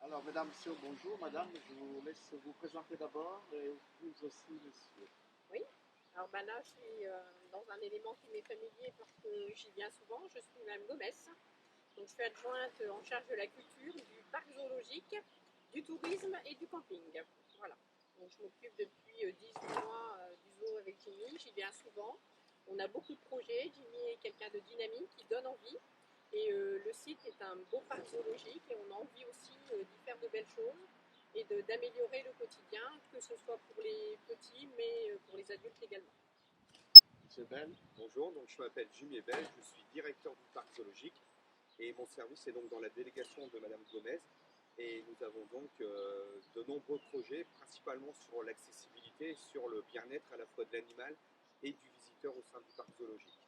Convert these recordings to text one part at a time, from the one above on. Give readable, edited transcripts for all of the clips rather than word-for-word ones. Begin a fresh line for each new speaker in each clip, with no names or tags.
Alors, mesdames, messieurs, bonjour. Madame, je vous laisse vous présenter d'abord et vous aussi, monsieur.
Oui, alors là je suis dans un élément qui m'est familier parce que j'y viens souvent. Je suis Mme Gomez, donc je suis adjointe en charge de la culture, du parc zoologique, du tourisme et du camping. Voilà, donc je m'occupe depuis 18 mois du zoo avec Jimmy, j'y viens souvent. On a beaucoup de projets, Jimmy est quelqu'un de dynamique qui donne envie. Et le site est un beau parc zoologique et on a envie aussi d'y faire de belles choses et d'améliorer le quotidien, que ce soit pour les petits, mais pour les adultes également.
Monsieur Bell.
Bonjour, donc je m'appelle Jimmy Ebel, je suis directeur du parc zoologique et mon service est donc dans la délégation de Madame Gomez et nous avons donc de nombreux projets, principalement sur l'accessibilité et sur le bien-être à la fois de l'animal et du visiteur au sein du parc zoologique.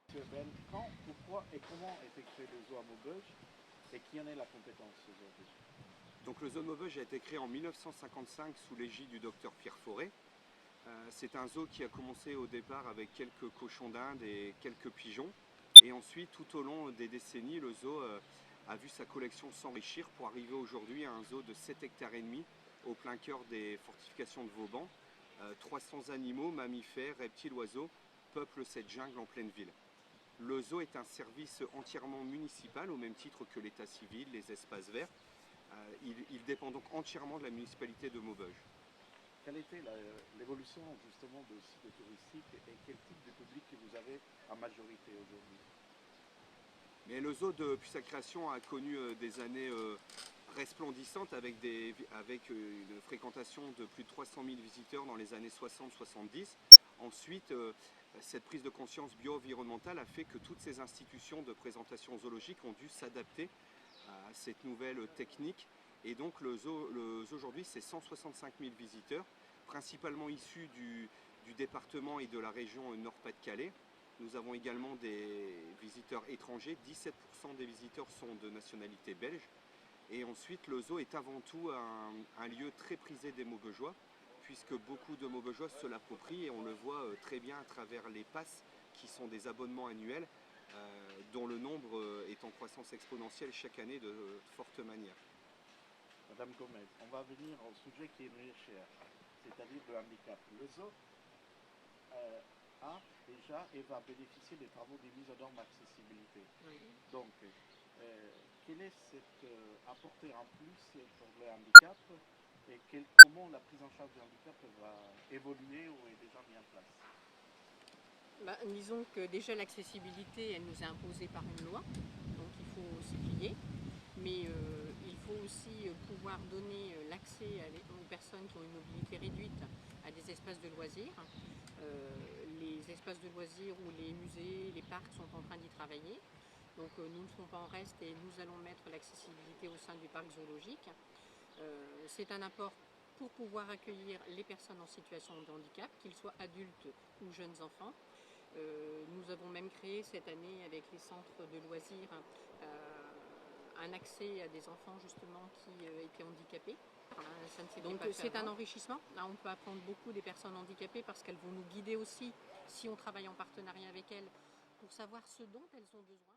Monsieur Bell, quand, pourquoi et comment a été créé le zoo à Maubeuge et qui en est la compétence aujourd'hui?
Donc le zoo de Maubeuge a été créé en 1955 sous l'égide du docteur Pierre Forêt. C'est un zoo qui a commencé au départ avec quelques cochons d'Inde et quelques pigeons. Et ensuite, tout au long des décennies, le zoo a vu sa collection s'enrichir pour arriver aujourd'hui à un zoo de 7 hectares et demi au plein cœur des fortifications de Vauban. 300 animaux, mammifères, reptiles, oiseaux peuplent cette jungle en pleine ville. Le zoo est un service entièrement municipal au même titre que l'état civil, les espaces verts. Il dépend donc entièrement de la municipalité de Maubeuge.
Quelle était l'évolution justement de site touristique et quel type de public que vous avez en majorité aujourd'hui?
Mais le zoo, depuis sa création, a connu des années resplendissantes avec une fréquentation de plus de 300 000 visiteurs dans les années 60-70. Ensuite, cette prise de conscience bio-environnementale a fait que toutes ces institutions de présentation zoologique ont dû s'adapter à cette nouvelle technique. Et donc le zoo aujourd'hui, c'est 165 000 visiteurs, principalement issus du département et de la région Nord-Pas-de-Calais. Nous avons également des visiteurs étrangers, 17% des visiteurs sont de nationalité belge. Et ensuite, le zoo est avant tout un lieu très prisé des Maubeugeois, puisque beaucoup de Maubeugeois se l'approprient et on le voit très bien à travers les passes qui sont des abonnements annuels dont le nombre est en croissance exponentielle chaque année de forte manière.
Madame Gomez, on va venir au sujet qui est très cher, c'est-à-dire le handicap. Le zoo a déjà et va bénéficier des travaux des mises aux normes accessibilité.
Oui.
Donc, quelle est cette apportée en plus pour le handicap et comment la prise en charge du handicap va évoluer ou est déjà mise en place?
Disons que déjà l'accessibilité, elle nous est imposée par une loi, donc il faut s'y plier. Mais il faut aussi pouvoir donner l'accès aux personnes qui ont une mobilité réduite à des espaces de loisirs. Les espaces de loisirs ou les musées, les parcs sont en train d'y travailler. Donc nous ne serons pas en reste et nous allons mettre l'accessibilité au sein du parc zoologique. C'est un apport pour pouvoir accueillir les personnes en situation de handicap, qu'ils soient adultes ou jeunes enfants. Nous avons même créé cette année avec les centres de loisirs un accès à des enfants justement qui étaient handicapés. Donc c'est un enrichissement. Là, on peut apprendre beaucoup des personnes handicapées parce qu'elles vont nous guider aussi si on travaille en partenariat avec elles pour savoir ce dont elles ont besoin.